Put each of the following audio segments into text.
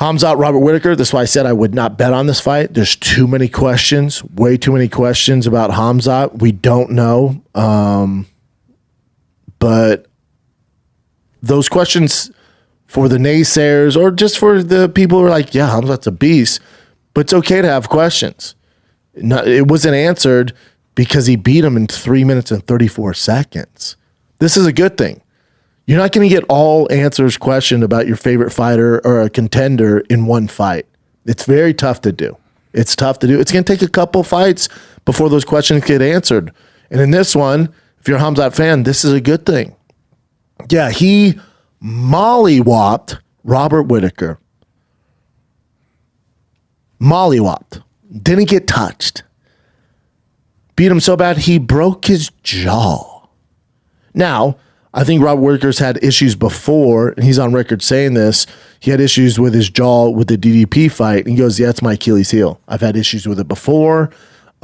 Khamzat, Robert Whittaker. That's why I said I would not bet on this fight. There's too many questions, way too many questions about Khamzat. We don't know. But those questions for the naysayers or just for the people who are like, yeah, Khamzat's a beast. But it's okay to have questions. It wasn't answered because he beat him in 3 minutes and 34 seconds. This is a good thing. You're not going to get all answers questioned about your favorite fighter or a contender in one fight. It's very tough to do. It's tough to do. It's going to take a couple fights before those questions get answered. And in this one, if you're a Khamzat fan, this is a good thing. Yeah, he mollywopped Robert Whittaker. Mollywopped. Didn't get touched. Beat him so bad, he broke his jaw. Now, I think Robert Whittaker's had issues before, and he's on record saying this. He had issues with his jaw with the DDP fight, and he goes, yeah, it's my Achilles heel. I've had issues with it before,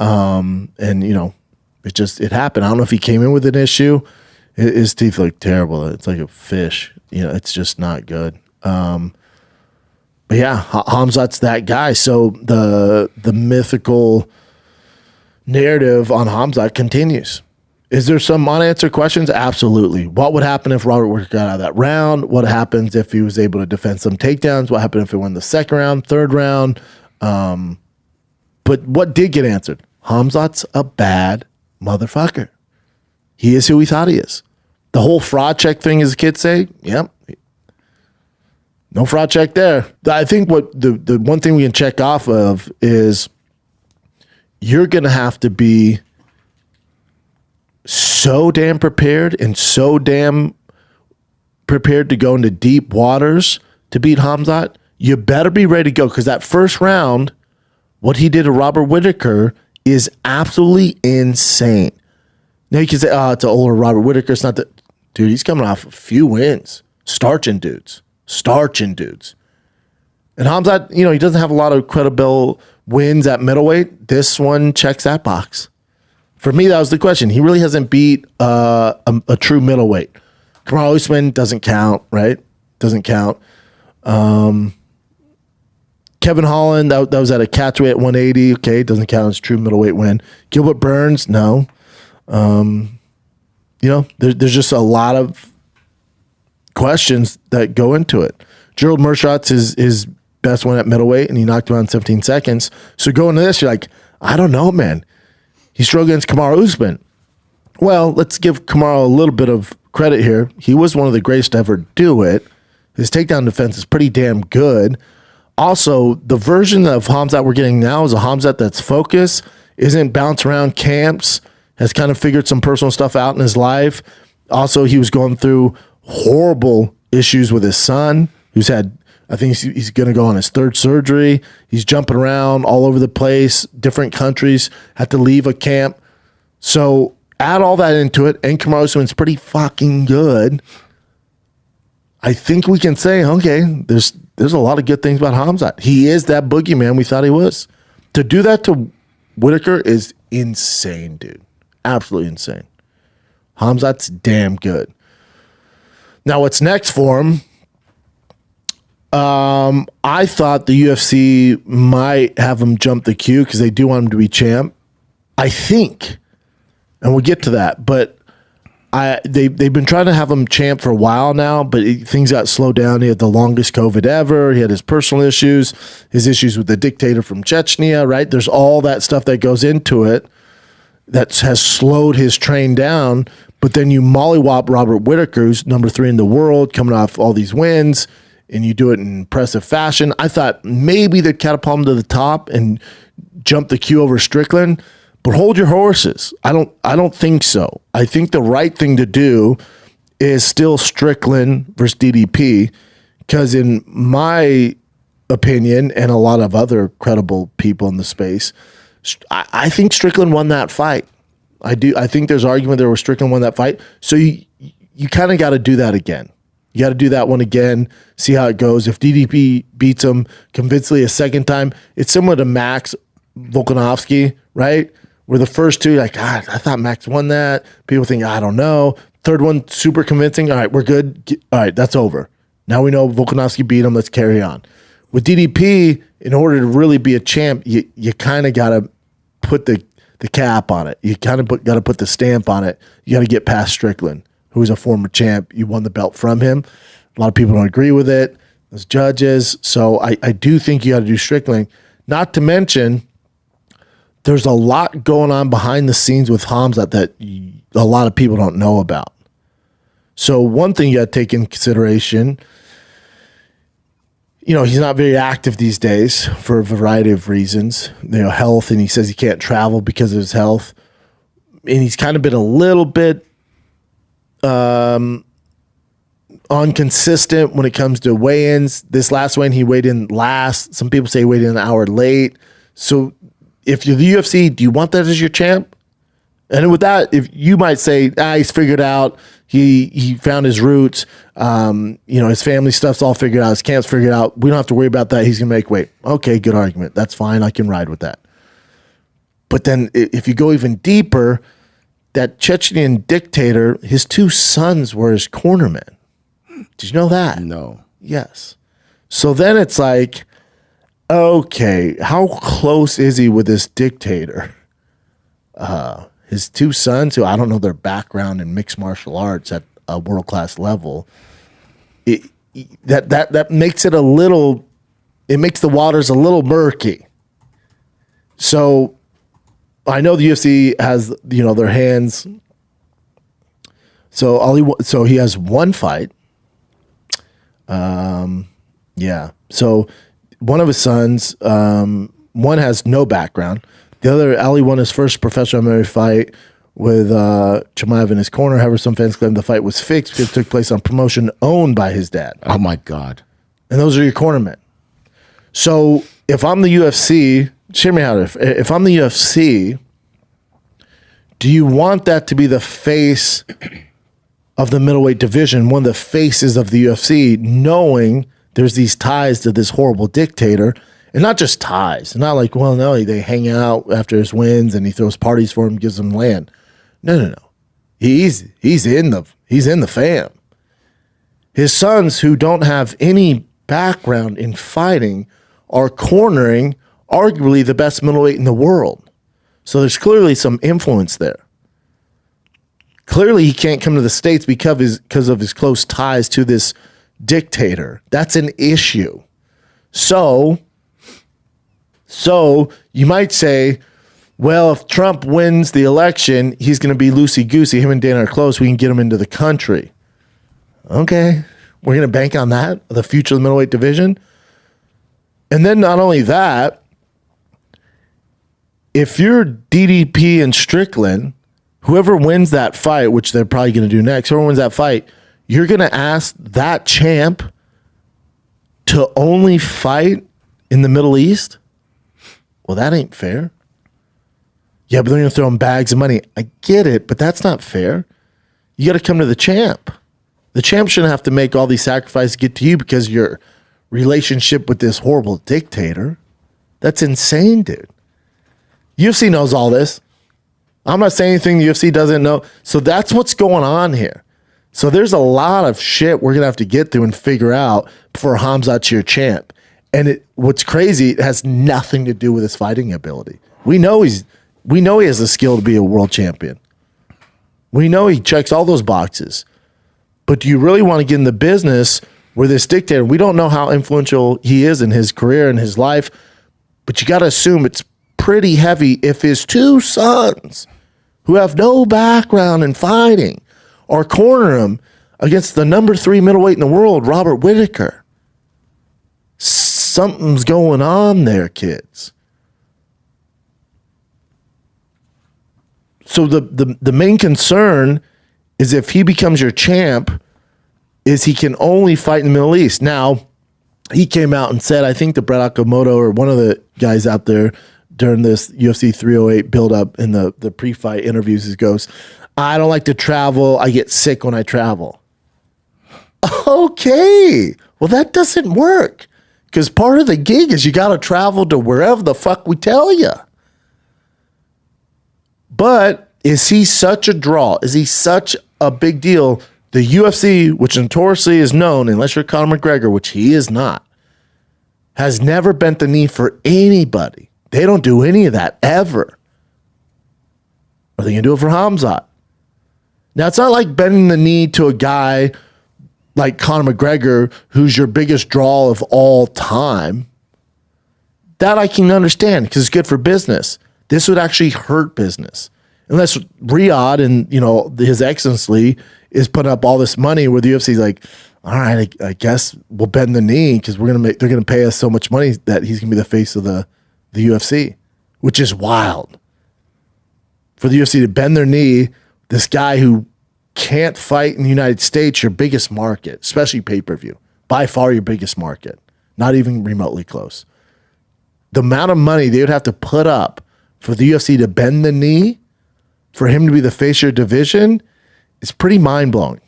and, it happened. I don't know if he came in with an issue. His teeth look terrible. It's like a fish. It's just not good. But yeah, Khamzat's that guy. So the mythical narrative on Khamzat continues. Is there some unanswered questions? Absolutely. What would happen if Robert Whittaker got out of that round? What happens if he was able to defend some takedowns? What happened if he won the second round, third round? But what did get answered? Khamzat's a bad motherfucker. He is who he thought he is. The whole fraud check thing, as the kids say, yep. No fraud check there. I think what the one thing we can check off of is you're going to have to be so damn prepared and so damn prepared to go into deep waters to beat Khamzat. You better be ready to go because that first round, what he did to Robert Whittaker is absolutely insane. Now you can say, oh, it's an older Robert Whittaker. It's not that. Dude, he's coming off a few wins. Starching dudes. And Khamzat, he doesn't have a lot of credible wins at middleweight. This one checks that box. For me, that was the question. He really hasn't beat a true middleweight. Kamaru Usman doesn't count, right? Doesn't count. Kevin Holland, that was at a catchweight at 180. Okay, doesn't count as a true middleweight win. Gilbert Burns, no. There's just a lot of questions that go into it. Gerald Meerschaert's his best win at middleweight, and he knocked him out in 17 seconds. So going to this, you're like, I don't know, man. He struggled against Kamaru Usman. Well, let's give Kamaru a little bit of credit here. He was one of the greatest to ever do it. His takedown defense is pretty damn good. Also, the version of Khamzat we're getting now is a Khamzat that's focused, isn't bounce around camps, has kind of figured some personal stuff out in his life. Also, he was going through horrible issues with his son, who's had, I think he's going to go on his third surgery. He's jumping around all over the place, different countries, had to leave a camp. So add all that into it, and Kamaru Usman's pretty fucking good. I think we can say, okay, there's a lot of good things about Khamzat. He is that boogeyman we thought he was. To do that to Whittaker is insane, dude. Absolutely insane. Khamzat's damn good. Now, what's next for him? I thought the UFC might have him jump the queue because they do want him to be champ. I think, and we'll get to that, but they've been trying to have him champ for a while now, but things got slowed down. He had the longest COVID ever. He had his personal issues, his issues with the dictator from Chechnya, right? There's all that stuff that goes into it that has slowed his train down. But then you mollywop Robert Whittaker, who's number 3 in the world, coming off all these wins, and you do it in impressive fashion. I thought maybe they'd catapult him to the top and jump the queue over Strickland, but hold your horses. I don't think so. I think the right thing to do is still Strickland versus DDP, because in my opinion, and a lot of other credible people in the space, I think Strickland won that fight. I do. I think there's argument there where Strickland won that fight. So you kind of got to do that again. You got to do that one again, see how it goes. If DDP beats him convincingly a second time, it's similar to Max Volkanovski, right? Where the first two, like, I thought Max won that. People think, I don't know. Third one, super convincing. All right, we're good. All right, that's over. Now we know Volkanovski beat him. Let's carry on. With DDP, in order to really be a champ, you kind of got to put the cap on it. You kind of got to put the stamp on it. You got to get past Strickland, who is a former champ. You won the belt from him. A lot of people don't agree with it, as judges. So I do think you got to do Strickland. Not to mention, there's a lot going on behind the scenes with Khamzat that a lot of people don't know about. So one thing you got to take in consideration, he's not very active these days for a variety of reasons, health, and he says he can't travel because of his health. And he's kind of been a little bit inconsistent when it comes to weigh-ins. This last weigh-in, he weighed in last. Some people say he weighed in an hour late. So if you're the UFC, do you want that as your champ? And with that, if you might say, he's figured out, he found his roots, his family stuff's all figured out, his camp's figured out, we don't have to worry about that, he's going to make weight. Okay, good argument. That's fine. I can ride with that. But then if you go even deeper, that Chechnyan dictator, his two sons were his cornermen. Did you know that? No. Yes. So then it's like, okay, how close is he with this dictator? His two sons, who I don't know their background in mixed martial arts at a world-class level, that makes it it makes the waters a little murky. So I know the UFC has, their hands. So he has one fight. Yeah. So one of his sons, one has no background. The other, Ali won his first professional MMA fight with Chimaev in his corner. However, some fans claim the fight was fixed because it took place on promotion owned by his dad. Oh, my God. And those are your cornermen. So if I'm the UFC, hear me out. If I'm the UFC, do you want that to be the face of the middleweight division, one of the faces of the UFC, knowing there's these ties to this horrible dictator? And not just ties. Not like, well, no, they hang out after his wins and he throws parties for him, gives them land. No. He's in the fam. His sons, who don't have any background in fighting, are cornering arguably the best middleweight in the world. So there's clearly some influence there. Clearly he can't come to the States because of his close ties to this dictator. That's an issue. So you might say, well, if Trump wins the election, he's going to be loosey-goosey. Him and Dana are close. We can get him into the country. Okay. We're going to bank on that, the future of the middleweight division. And then not only that, if you're DDP and Strickland, whoever wins that fight, which they're probably going to do next, whoever wins that fight, you're going to ask that champ to only fight in the Middle East? Well, that ain't fair. Yeah, but they're going to throw him bags of money. I get it, but that's not fair. You got to come to the champ. The champ shouldn't have to make all these sacrifices to get to you because of your relationship with this horrible dictator. That's insane, dude. UFC knows all this. I'm not saying anything the UFC doesn't know. So that's what's going on here. So there's a lot of shit we're going to have to get through and figure out before Khamzat's your champ. And what's crazy, it has nothing to do with his fighting ability. We know he has the skill to be a world champion. We know he checks all those boxes. But do you really want to get in the business where this dictator, we don't know how influential he is in his career and his life, but you got to assume it's pretty heavy if his two sons, who have no background in fighting, are corner him against the number 3 middleweight in the world, Robert Whittaker. Something's going on there, kids. So the main concern is if he becomes your champ, is he can only fight in the Middle East. Now, he came out and said, I think the Brett Okamoto or one of the guys out there during this UFC 308 build-up in the pre-fight interviews, he goes, I don't like to travel. I get sick when I travel. Okay. Well, that doesn't work. Because part of the gig is you got to travel to wherever the fuck we tell you. But is he such a draw? Is he such a big deal? The UFC, which notoriously is known, unless you're Conor McGregor, which he is not, has never bent the knee for anybody. They don't do any of that ever. Are they going to do it for Khamzat? Now, it's not like bending the knee to a guy like Conor McGregor, who's your biggest draw of all time. That I can understand because it's good for business. This would actually hurt business. Unless Riyadh and, His Excellency is putting up all this money where the UFC is like, all right, I guess we'll bend the knee because they're going to pay us so much money that he's going to be the face of the UFC, which is wild. For the UFC to bend their knee, this guy who can't fight in the United States, your biggest market, especially pay-per-view, by far your biggest market, not even remotely close. The amount of money they would have to put up for the UFC to bend the knee, for him to be the face of your division, is pretty mind-blowing.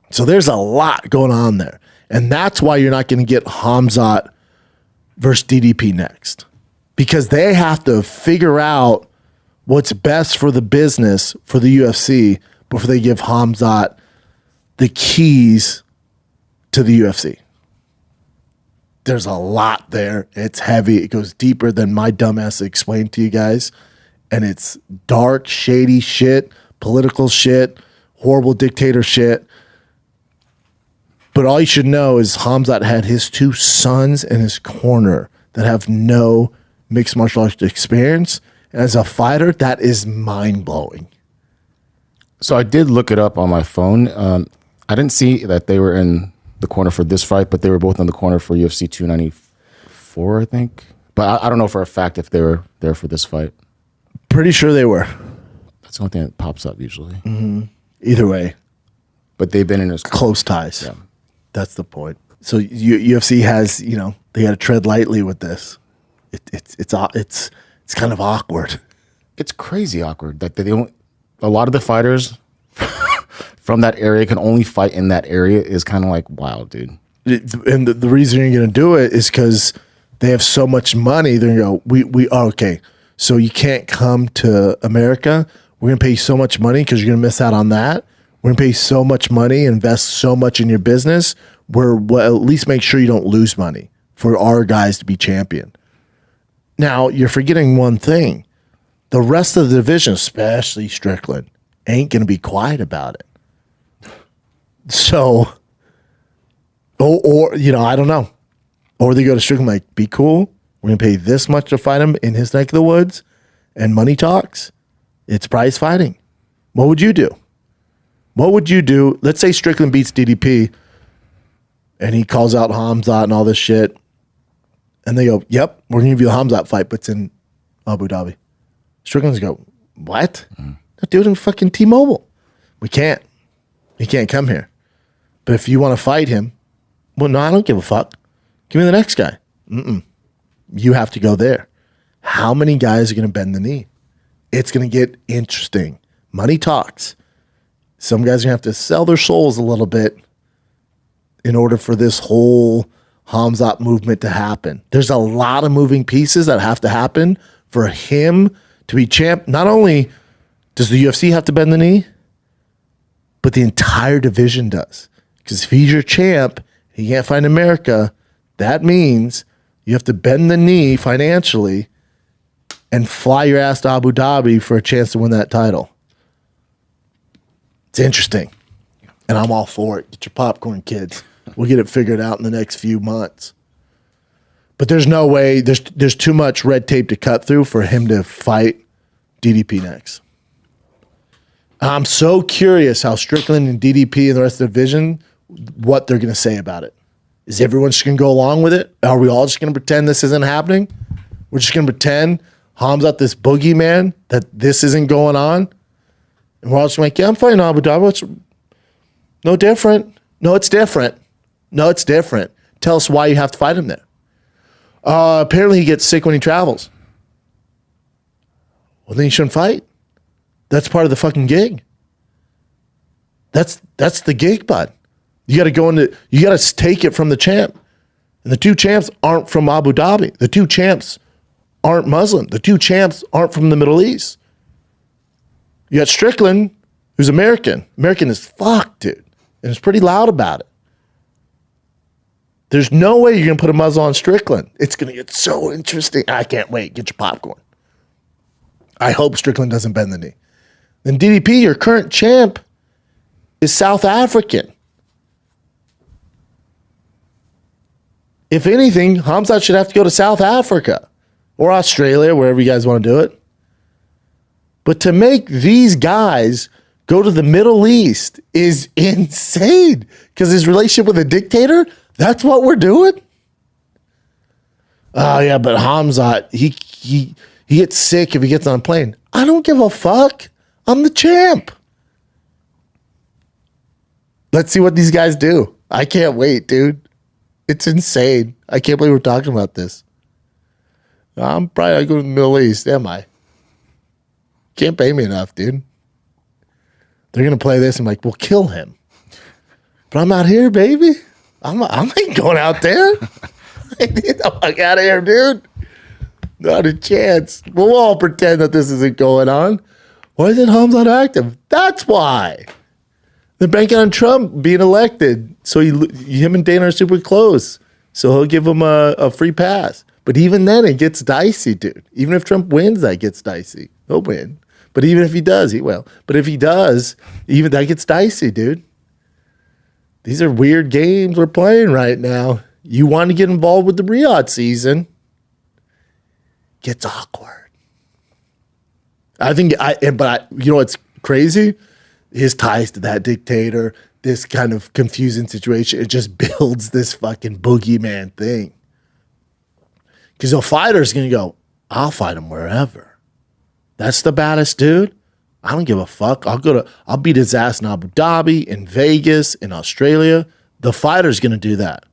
So there's a lot going on there. And that's why you're not going to get Khamzat versus DDP next. Because they have to figure out what's best for the business for the UFC before they give Khamzat the keys to the UFC. There's a lot there. It's heavy. It goes deeper than my dumbass explained to you guys. And it's dark, shady shit, political shit, horrible dictator shit. But all you should know is Khamzat had his 2 sons in his corner that have no mixed martial arts experience. And as a fighter, that is mind-blowing. So I did look it up on my phone. I didn't see that they were in the corner for this fight, but they were both in the corner for UFC 294, I think. But I don't know for a fact if they were there for this fight. Pretty sure they were. That's the only thing that pops up usually. Mm-hmm. Either way. But they've been in his close ties. Yeah. That's the point. So UFC has, they got to tread lightly with this. It's kind of awkward. It's crazy awkward that a lot of the fighters from that area can only fight in that area is kind of like, wow, dude. And the reason you're going to do it is because they have so much money. They're going to go, we okay. So you can't come to America. We're going to pay you so much money because you're going to miss out on that. We're going to pay you so much money, invest so much in your business. We'll at least make sure you don't lose money for our guys to be champion. Now, you're forgetting one thing. The rest of the division, especially Strickland, ain't going to be quiet about it. So, or I don't know. Or they go to Strickland like, be cool. We're going to pay this much to fight him in his neck of the woods, and money talks. It's prize fighting. What would you do? What would you do? Let's say Strickland beats DDP, and he calls out Khamzat and all this shit, and they go, yep, we're going to give you the Khamzat fight, but it's in Abu Dhabi. Strickland's go, what? That dude in fucking T-Mobile. We can't. He can't come here. But if you want to fight him, well, no, I don't give a fuck. Give me the next guy. You have to go there. How many guys are going to bend the knee? It's going to get interesting. Money talks. Some guys are going to have to sell their souls a little bit in order for this whole Khamzat movement to happen. There's a lot of moving pieces that have to happen for him to be champ. Not only does the UFC have to bend the knee, but the entire division does. Because if he's your champ, he can't find America, that means you have to bend the knee financially and fly your ass to Abu Dhabi for a chance to win that title. It's interesting. And I'm all for it. Get your popcorn, kids. We'll get it figured out in the next few months. But there's no way, there's too much red tape to cut through for him to fight DDP next. I'm so curious how Strickland and DDP and the rest of the division, what they're going to say about it. Is everyone just going to go along with it? Are we all just going to pretend this isn't happening? We're just going to pretend Khamzat this boogeyman, that this isn't going on? And we're all just like, yeah, I'm fighting Abu Dhabi. It's no different. No, it's different. No, it's different. Tell us why you have to fight him there. Apparently he gets sick when he travels. Well, then you shouldn't fight. That's part of the fucking gig. That's the gig, bud. You got to go into, you got to take it from the champ. And the two champs aren't from Abu Dhabi. The two champs aren't Muslim. The two champs aren't from the Middle East. You got Strickland, who's American. American as fuck, dude. And is pretty loud about it. There's no way you're going to put a muzzle on Strickland. It's going to get so interesting. I can't wait. Get your popcorn. I hope Strickland doesn't bend the knee. Then DDP, your current champ, is South African. If anything, Khamzat should have to go to South Africa or Australia, wherever you guys want to do it. But to make these guys go to the Middle East is insane because his relationship with a dictator, that's what we're doing? Oh, yeah, but Khamzat, he gets sick if he gets on a plane. I don't give a fuck. I'm the champ. Let's see what these guys do. I can't wait, dude. It's insane. I can't believe we're talking about this. I'm probably not going to the Middle East, am I? Can't pay me enough, dude. They're going to play this and like, we'll kill him. But I'm out here, baby. I ain't going out there. Get the fuck out of here, dude. Not a chance. We'll all pretend that this isn't going on. Why isn't Khamzat active? That's why. They're banking on Trump being elected. So him and Dana are super close. So he'll give him a free pass. But even then, it gets dicey, dude. Even if Trump wins, that gets dicey. He'll win. But even if he does, he will. But if he does, even that gets dicey, dude. These are weird games we're playing right now. You want to get involved with the Riyadh season. Gets awkward. You know what's crazy? His ties to that dictator, this kind of confusing situation, it just builds this fucking boogeyman thing. Because a fighter's going to go, I'll fight him wherever. That's the baddest dude. I don't give a fuck. I'll beat his ass in Abu Dhabi, in Vegas, in Australia. The fighter's going to do that.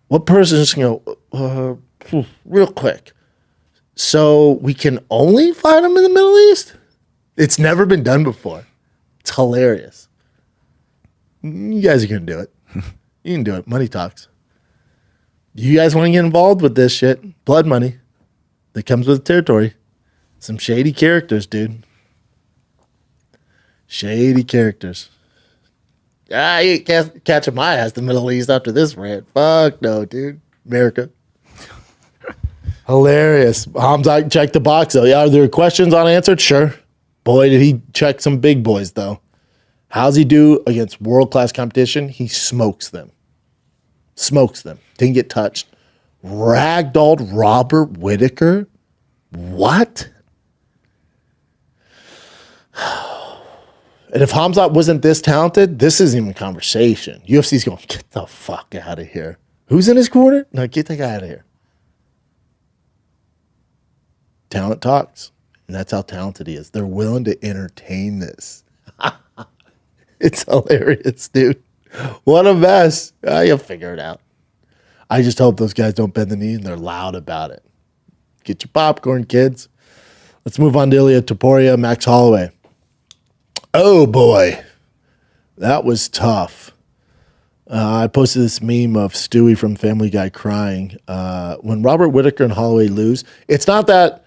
What person is going to go, real quick. So we can only fight him in the Middle East? It's never been done before. It's hilarious. You guys are going to do it. You can do it. Money talks. You guys want to get involved with this shit? Blood money that comes with the territory. Some shady characters, dude. Shady characters. You can't catch my ass the Middle East after this rant. Fuck no, dude. America. Hilarious. Khamzat checked the box, though. Yeah, are there questions unanswered? Sure. Boy, did he check some big boys, though. How's he do against world-class competition? He smokes them. Smokes them. Didn't get touched. Ragdolled Robert Whittaker? What? And if Khamzat wasn't this talented, this isn't even a conversation. UFC's going, get the fuck out of here. Who's in his corner? No, get the guy out of here. Talent talks. And that's how talented he is. They're willing to entertain this. It's hilarious, dude. What a mess. You'll figure it out. I just hope those guys don't bend the knee and they're loud about it. Get your popcorn, kids. Let's move on to Ilia Topuria, Max Holloway. Oh, boy. That was tough. I posted this meme of Stewie from Family Guy crying. When Robert Whittaker and Holloway lose, it's not that,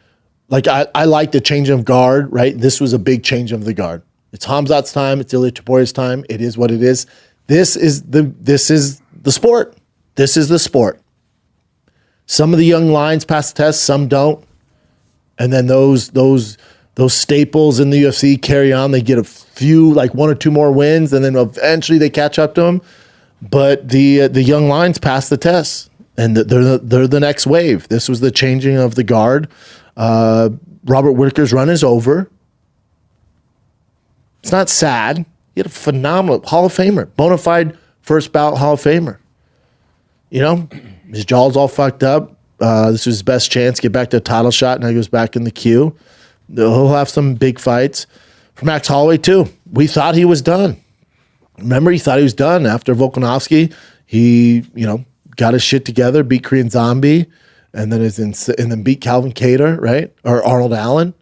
like, I like the change of guard, right? This was a big change of the guard. It's Khamzat's time. It's Ilia Topuria's time. It is what it is. This is the sport. This is the sport. Some of the young lions pass the test, some don't. And then those staples in the UFC carry on. They get a few, like one or two more wins, and then eventually they catch up to them. But the young lions pass the test, and they're the next wave. This was the changing of the guard. Robert Whittaker's run is over. It's not sad. He had a phenomenal Hall of Famer, bona fide first ballot Hall of Famer. You know, his jaw's all fucked up. This was his best chance to get back to a title shot. Now he goes back in the queue. He'll have some big fights. For Max Holloway, too. We thought he was done. Remember, he thought he was done after Volkanovski. He, got his shit together, beat Korean Zombie, and then beat Calvin Kattar, right? Or Arnold Allen.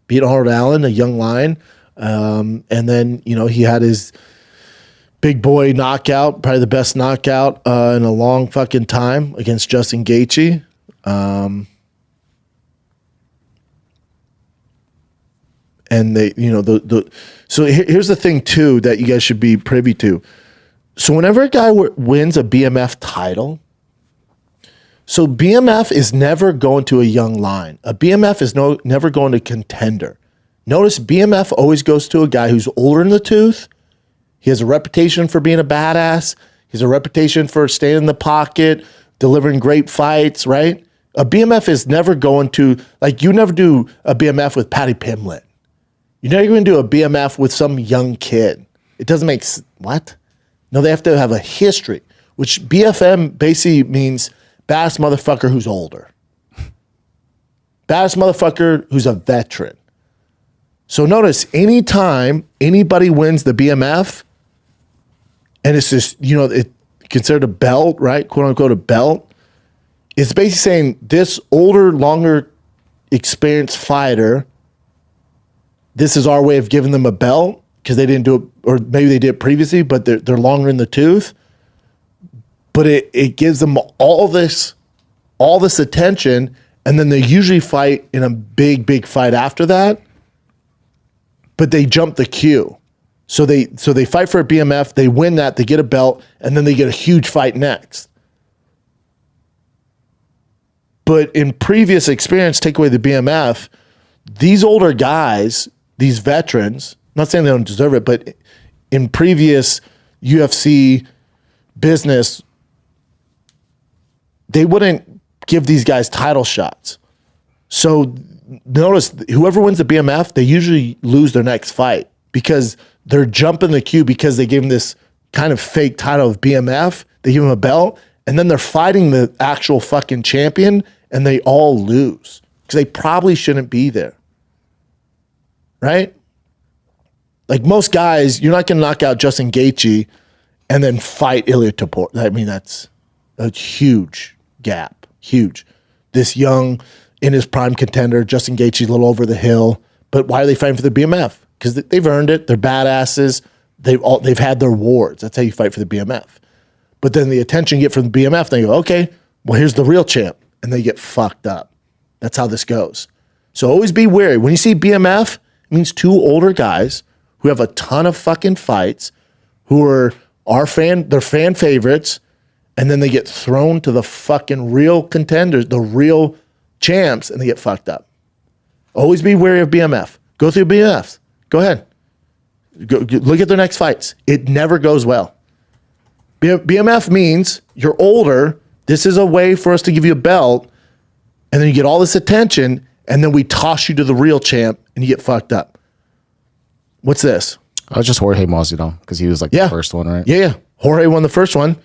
Beat Arnold Allen, a young lion. And then, he had his big boy knockout, probably the best knockout in a long fucking time against Justin Gaethje. And they, so here's the thing too that you guys should be privy to. So whenever a guy wins a BMF title, so BMF is never going to a young line. A BMF is never going to contender. Notice BMF always goes to a guy who's older in the tooth. He has a reputation for being a badass. He has a reputation for staying in the pocket, delivering great fights, right? A BMF is never going to, like, you never do a BMF with Patty Pimlet. You're never going to do a BMF with some young kid. It doesn't make what? No, they have to have a history, which BFM basically means baddest motherfucker who's older. Baddest motherfucker who's a veteran. So notice, anytime anybody wins the BMF, and it's just, it's considered a belt, right? Quote unquote, a belt. It's basically saying this older, longer experienced fighter, this is our way of giving them a belt because they didn't do it, or maybe they did it previously, but they're longer in the tooth. But it gives them all this attention, and then they usually fight in a big fight after that. But they jump the queue. So they fight for a BMF, they win that, they get a belt, and then they get a huge fight next. But in previous experience, take away the BMF, these older guys, these veterans, not saying they don't deserve it, but in previous UFC business, they wouldn't give these guys title shots. So notice, whoever wins the BMF, they usually lose their next fight because they're jumping the queue because they gave them this kind of fake title of BMF. They give them a belt, and then they're fighting the actual fucking champion, and they all lose because they probably shouldn't be there. Right? Like most guys, you're not going to knock out Justin Gaethje and then fight Ilia Topuria. I mean, that's a huge gap. Huge. This young, in his prime contender, Justin Gaethje, a little over the hill. But why are they fighting for the BMF? Because they've earned it. They're badasses. They've had their wars. That's how you fight for the BMF. But then the attention you get from the BMF, they go, okay, well, here's the real champ. And they get fucked up. That's how this goes. So always be wary. When you see BMF, it means two older guys who have a ton of fucking fights, who are they're fan favorites, and then they get thrown to the fucking real contenders, the real champs, and they get fucked up. Always be wary of BMF. Go through BMFs. Go ahead. Go look at their next fights. It never goes well. BMF means you're older. This is a way for us to give you a belt, and then you get all this attention, and then we toss you to the real champ, and you get fucked up. What's this? I was just Jorge Masvidal because he was like the first one, right? Yeah. Jorge won the first one,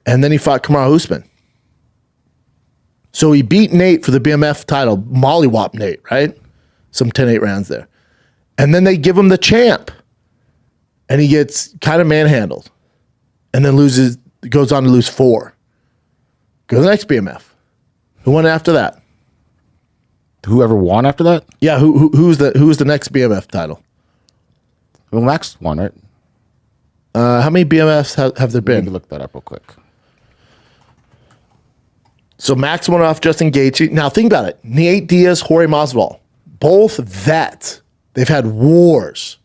and then he fought Kamaru Usman. So he beat Nate for the BMF title, mollywop Nate, right? Some 10-8 rounds there. And then they give him the champ, and he gets kind of manhandled, and then goes on to lose 4. Go to the next BMF. Who won after that? Whoever won after that? Yeah, who's the next BMF title? Well, Max won, right? How many BMFs have there been? Let me look that up real quick. So Max won off Justin Gaethje. Now think about it. Nate Diaz, Jorge Masvidal, both vets. They've had wars.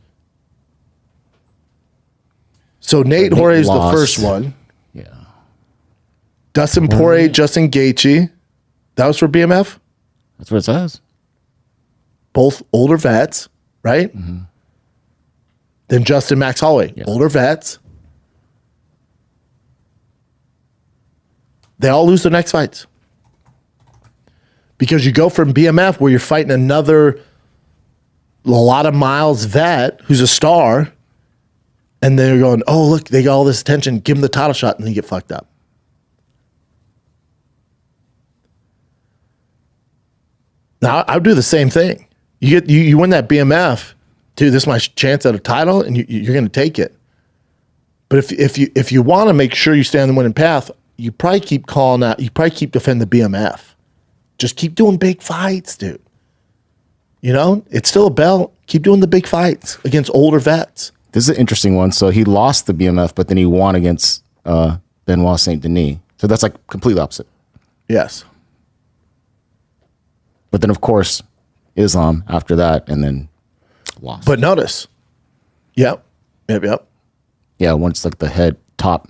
So Nate Jorge is the first one. Yeah. Dustin Poirier, Justin Gaethje. That was for BMF? That's what it says. Both older vets, right? Mm-hmm. Then Justin Max Holloway, older vets. They all lose their next fights. Because you go from BMF where you're fighting a lot of miles vet who's a star, and they're going, oh, look, they got all this attention, give them the title shot, and then you get fucked up. Now, I would do the same thing. You win that BMF, dude, this is my chance at a title, and you're going to take it. But if you want to make sure you stay on the winning path, you probably keep calling out. You probably keep defending the BMF. Just keep doing big fights, dude. You know, it's still a belt. Keep doing the big fights against older vets. This is an interesting one. So he lost the BMF, but then he won against Benoit Saint Denis. So that's like completely opposite. Yes. But then, of course, Islam after that, and then lost. But notice, yep. Yeah, once like the head top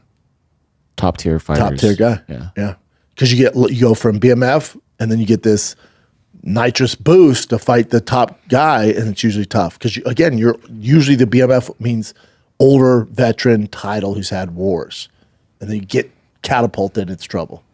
tier fighters. Top tier guy. Yeah. Because you go from BMF and then you get this nitrous boost to fight the top guy, and it's usually tough. Because you're usually the BMF means older veteran title who's had wars, and then you get catapulted, it's trouble.